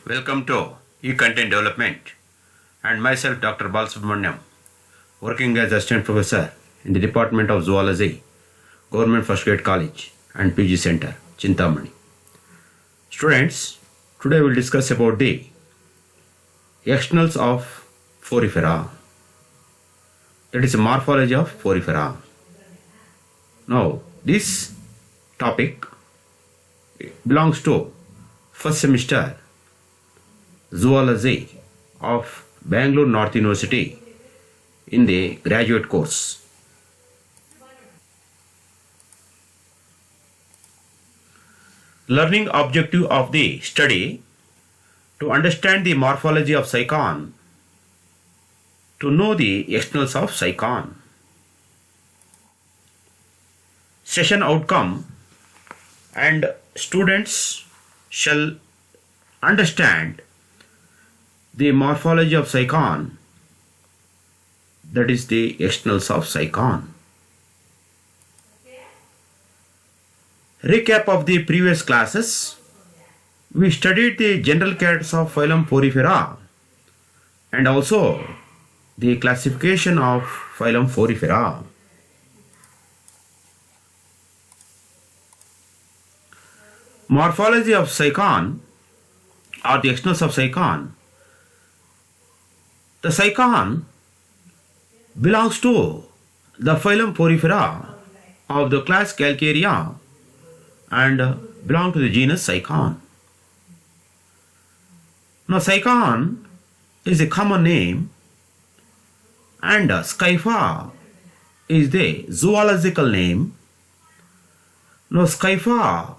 Welcome to e-content development and myself Dr. Balasubramaniam, working as assistant professor in the Department of Zoology, Government First Grade College and PG Center, Chintamani. Students, today we will discuss about the externals of Porifera. That is the morphology of Porifera. Now, this topic belongs to first semester Zoology of Bangalore North University in the graduate course. Learning objective of the study: to understand the morphology of cycon, to know the externals of cycon. Session outcome: and students shall understand the morphology of cycon, that is the externals of cycon. Recap of the previous classes: we studied the general characters of phylum Porifera and also the classification of phylum Porifera. Morphology of cycon or the externals of cycon. The cycon belongs to the phylum Porifera of the class Calcarea and belong to the genus Cycon. Now, cycon is a common name and Scypha is the zoological name. Now, Scypha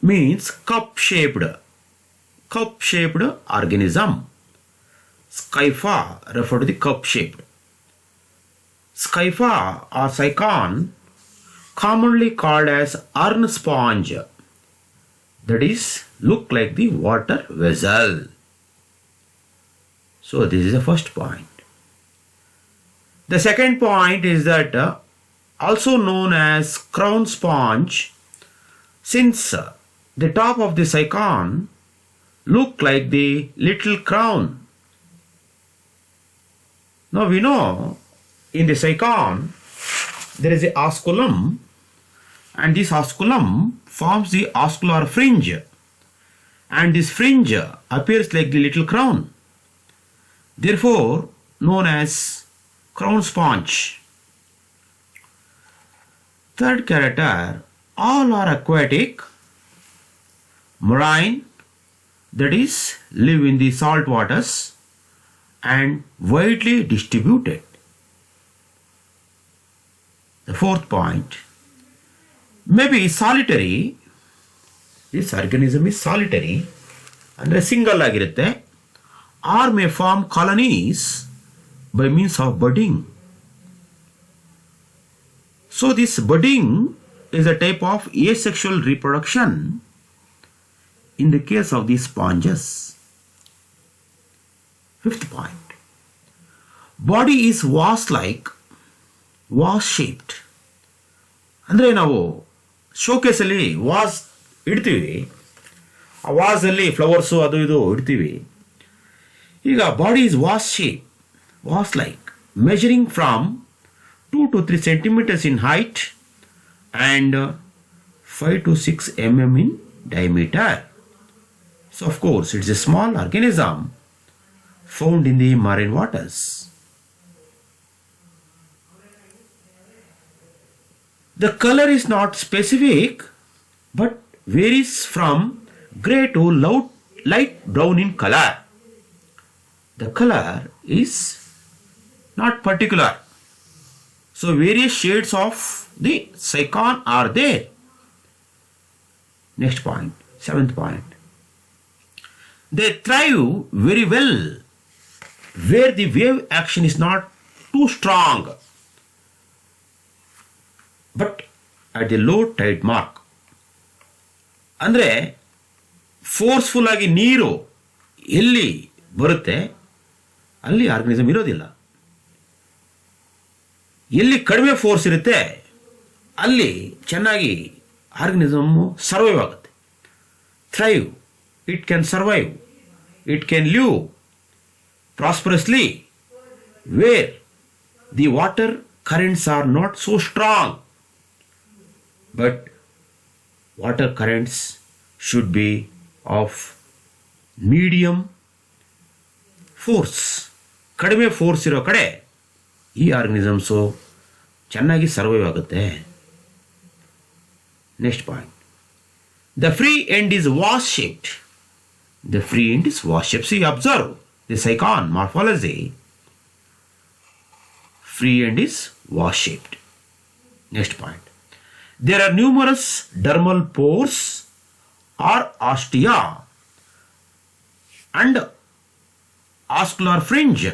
means cup-shaped organism. Scypha refer to the cup-shaped. Scypha or cycon, commonly called as urn sponge, that is, look like the water vessel. So this is the first point. The second point is that also known as crown sponge, since the top of the cycon look like the little crown. Now we know in the cycon there is a osculum, and this osculum forms the oscular fringe, and this fringe appears like the little crown, therefore known as crown sponge. Third character: all are aquatic, marine, that is, live in the salt waters, and widely distributed. The fourth point: maybe solitary. This organism is solitary and single ಆಗಿರುತ್ತೆ, or may form colonies by means of budding. So this budding is a type of asexual reproduction in the case of these sponges. Fifth point: body is vase-like, vase-shaped. ಅಂದರೆ ನಾವು ಶೋಕೇಸಲ್ಲಿ was ಇಡ್ತೀವಿ, ಆ ವಾಸಲ್ಲಿ flowers ಅದು ಇದು ಇಡ್ತೀವಿ. ಈಗ body is was shape, was like, measuring from 2 to 3 centimeters in height and 5 to 6 mm in diameter. So of course it is a small organism found in the marine waters. The color is not specific but varies from grey to light brown in color. The color is not particular. So various shades of the cycon are there. Next point, seventh point: they thrive very well where the wave action is not too strong, but at the low tide mark. ಅಂದರೆ forceful ಆಗಿ ನೀರು ಎಲ್ಲಿ ಬರುತ್ತೆ ಅಲ್ಲಿ organism ಇರೋದಿಲ್ಲ, ಎಲ್ಲಿ ಕಡಿಮೆ force ಇರುತ್ತೆ ಅಲ್ಲಿ ಚೆನ್ನಾಗಿ ಆರ್ಗನಿಸಮ್ ಸರ್ವೈವ್ ಆಗುತ್ತೆ. Thrive, it can survive It can live prosperously where the water currents are not so strong. But water currents should be of medium force. ಕಡಿಮೆ ಫೋರ್ಸ್ ಇರೋ ಕಡೆ ಈ ಆರ್ಗನಿಸಮ್ಸು ಚೆನ್ನಾಗಿ ಸರ್ವೈವ್ ಆಗುತ್ತೆ. Next point, the free end is was shaped. The free end is was shaped. C observe this icon morphology. Free end is was shaped. Next point, there are numerous dermal pores or ostia and oscular fringe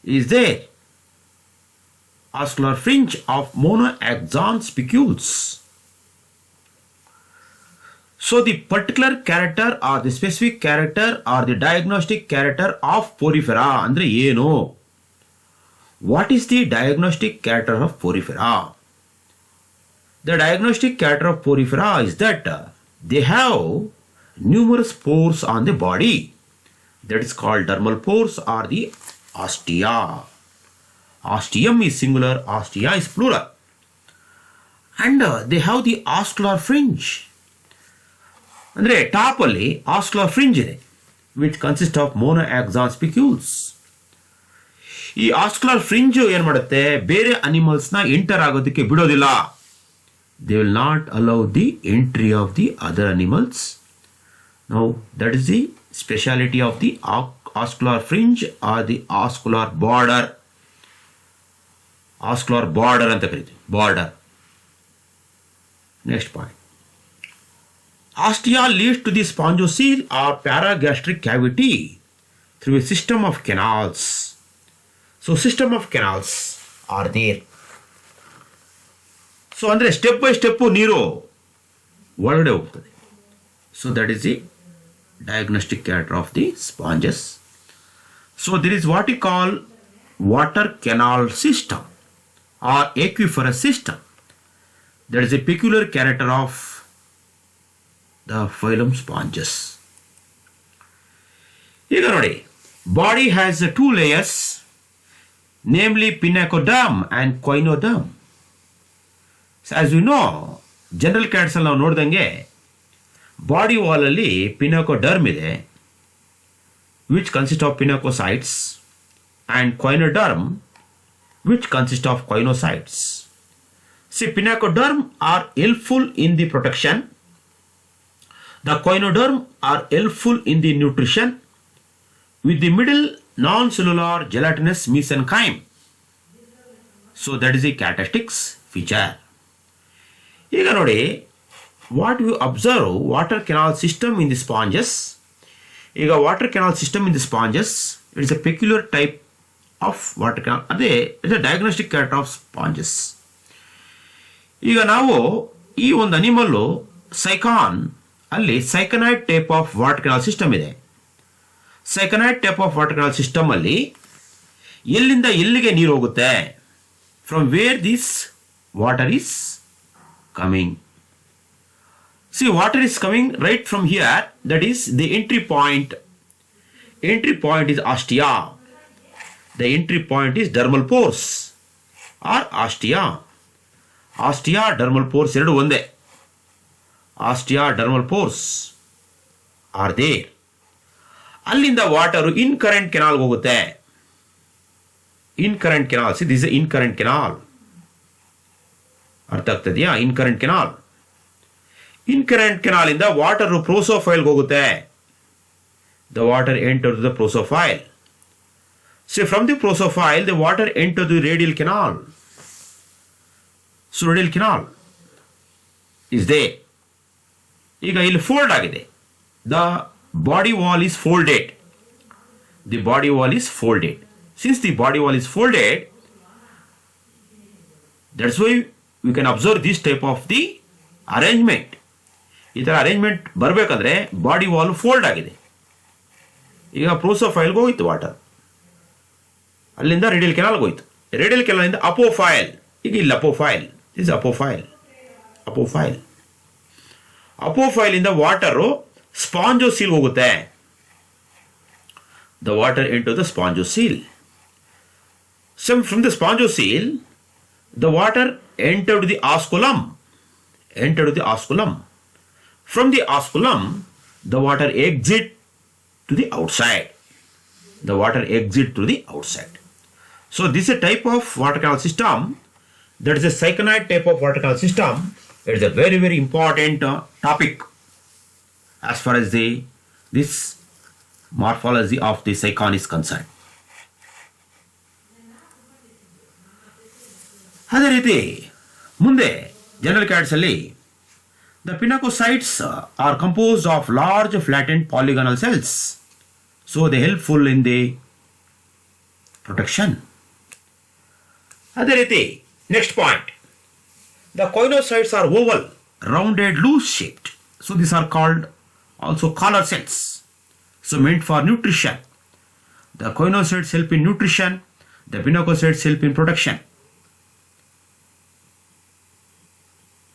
is there. Oscular fringe of monoaxon spicules. So the particular character or the specific character or the diagnostic character of porifera andre ಏನು? What is the diagnostic character of porifera? The diagnostic character of porifera is that they have numerous pores on the body. That is called dermal pores or the ostia. Ostium is singular, ostia is plural. And they have the oscular fringe. ಅಂದರೆ ಟಾಪಲ್ಲಿ oscular fringe ಇದೆ, which consists of monoaxon spicules. ಈ ಆಸ್ಕ್ಯುಲರ್ fringe ಏನು ಮಾಡುತ್ತೆ, ಬೇರೆ ಅನಿಮಲ್ಸ್ನ enter ಆಗೋದಕ್ಕೆ ಬಿಡೋದಿಲ್ಲ. They will not allow the entry of the other animals. Now that is the speciality of the oscular fringe or the oscular border. Oscular border ಅಂತ ಕರಿತೀವಿ, border. Next point, ostia leads to the spongocoel or paragastric cavity through a system of canals. So system of canals are there. So ಅಂದರೆ step by step ನೀರು ಒಳಗಡೆ ಹೋಗ್ತದೆ. So that is the diagnostic character of the sponges. So there is what we call water canal system or aquiferous system. That is a peculiar character of the phylum sponges. ಈಗ ನೋಡಿ, body has two layers, namely pinacoderm and coinoderm. So as you know, general ಕ್ಯಾಟ್ಸಲ್ಲಿ ನಾವು ನೋಡ್ದಂಗೆ body ವಾಲಲ್ಲಿ pinacoderm ಇದೆ, which consist of pinacocytes, and choanoderm which consist of choanocytes. See pinacoderm are helpful in the protection, the choanoderm are helpful in the nutrition, with the middle non-cellular gelatinous mesenchyme. So that is a characteristics feature. ಈಗ ನೋಡಿ, what you observe water canal system in the sponges. ಈಗ water canal system in the sponges, it is a peculiar type of water canal. ಅದೇ it's a diagnostic character of sponges. ಈಗ ನಾವು ಈ ಒಂದು animal sycon ಅಲ್ಲಿ syconoid type of water canal system ಇದೆ. Syconoid type of water canal system ಅಲ್ಲಿ ಎಲ್ಲಿಂದ ಎಲ್ಲಿಗೆ ನೀರು ಹೋಗುತ್ತೆ, from where this water is coming. See water is coming right from here, that is the entry point. Entry point is ostia. The entry point is dermal pores or ostia. Ostia dermal pores ಎರಡು ಒಂದೇ. Ostia dermal pores are there. ಅಲ್ಲಿಂದ water incurrent ಕೆನಾಲ್ಗೆ ಹೋಗುತ್ತೆ. Incurrent canal, see this incurrent canal. ಅರ್ಥ ಆಗ್ತದೆಯಾ? Incurrent canal. Incurrent canal ಇಂದ water ಪ್ರೋಸೋಫೈಲ್ಗೆ ಹೋಗುತ್ತೆ. The water enter the prosopyle. See from the prosopyle the water enter the radial canal. So radial canal is there. ಈಗ ಇಲ್ಲಿ fold ಆಗಿದೆ. The body wall is folded. The body wall is folded. Since the body wall is folded, that's why we can observe this type of the arrangement. ಈ ಥರ arrangement ಬರಬೇಕಂದ್ರೆ body wall fold ಆಗಿದೆ. ಈಗ ಪ್ರೋಸೋಫೈಲ್ಗೆ ಹೋಯ್ತು water, ಅಲ್ಲಿಂದ radial ಕೆನಾಲ್ಗೆ ಹೋಯ್ತು. Radial ಕೆನಾಲಿಂದ ಅಪೋಫೈಲ್. ಈಗ ಇಲ್ಲ ಅಪೋಫೈಲ್, ಇಸ್ ಅಪೋಫೈಲ್. ಅಪೋಫೈಲ್. ಅಪೋಫೈಲಿಂದ ವಾಟರು ಸ್ಪಾಂಜೋಸೀಲ್ ಹೋಗುತ್ತೆ. the water into the spongiocele. So from the spongiocele, the water entered the osculum. From the osculum, the water exit to the outside. So this is a type of water canal system. That is a cyclinoid type of water canal system. It is a very, very important topic as far as this morphology of the cyclone is concerned. ಅದೇ ರೀತಿ ಮುಂದೆ general cats ಅಲ್ಲಿ the pinacocytes are composed of large flattened polygonal cells, so they are helpful in the protection. ಅದೇ ರೀತಿ next point, the coinocytes are oval, rounded, loose shaped, so these are called also collar cells, so meant for nutrition. The coinocytes help in nutrition, the pinacocytes help in protection.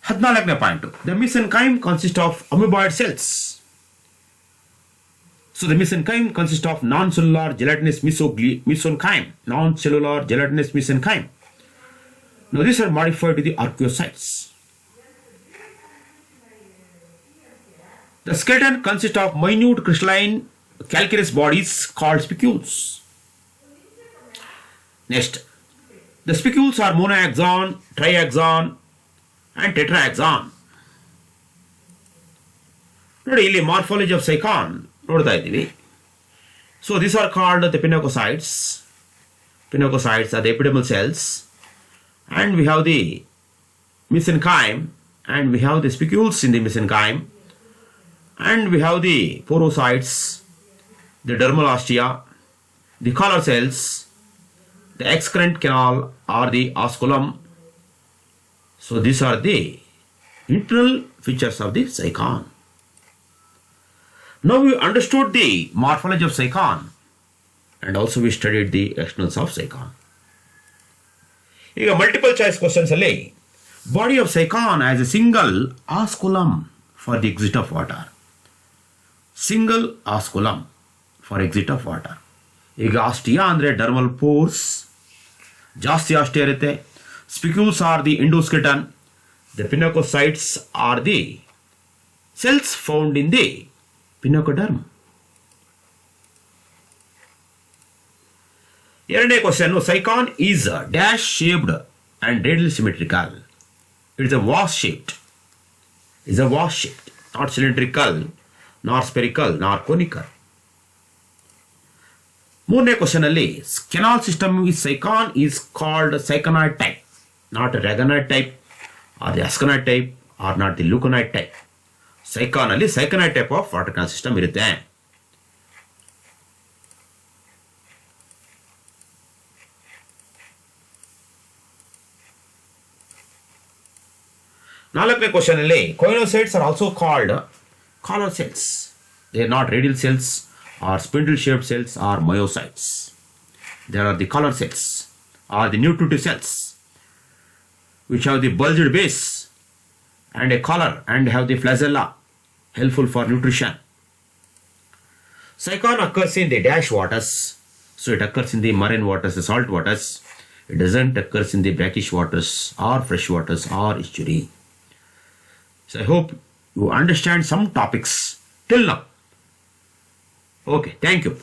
14ನೇ point, the mesenchyme consists of amoeboid cells. So the mesenchyme consists of non-cellular gelatinous mesenchyme. Now these are modified to the archaeocytes. The skeleton consists of minute crystalline calcareous bodies called spicules. Next, the spicules are monoaxon, triaxon and tetraxon. ನೋಡಿ ಇಲ್ಲಿ morphology of Sycon ನೋಡ್ತಾ ಇದ್ದೀವಿ. So these are called the pinacocytes. Pinacocytes are the epidermal cells, and we have the mesenchyme, and we have the spicules in the mesenchyme, and we have the porocytes, the dermal ostia, the collar cells, the excrement canal or the osculum. So these are the internal features of the cycon. Now we understood the morphology of cycon, and also we studied the externals of cycon. ಈಗ multiple choice questions ಅಲ್ಲಿ body of Sycon as A single ಆಸ್ಕುಲಮ್ for the exit of water. Single ಆಸ್ಕುಲಮ್ for exit of water. ಈಗ ostia ಅಂದರೆ dermal force, ಜಾಸ್ತಿ ostia ಇರುತ್ತೆ. Spicules are the endoskeleton. The pinacocytes are the cells found in the pinacoderm. ಎರಡನೇ question, cycon is dash shaped and radially symmetrical. It is a was shaped. Not cylindrical, nor spherical, nor conical. ಮೂರನೇ question ಅಲ್ಲಿ canal system with cycon is called cyconoid type. Not a Raganoid type or the Asconoid type or not the Leuconoid type. Cycon ಅಲ್ಲಿ cyconoid type of water canal system ಇರುತ್ತೆ. ನಾಲ್ಕನೇ question ಅಲ್ಲಿ coinocytes are also called collar cells. They are not radial cells or spindle shaped cells or myocytes. There are the collar cells or the nutritive cells, which have the bulged base and a collar and have the flagella, helpful for nutrition. Cycon occurs in the dash waters, so it occurs in the marine waters, the salt waters. It doesn't occur in the brackish waters or fresh waters or estuary. So I hope you understand some topics till now. Okay, thank you.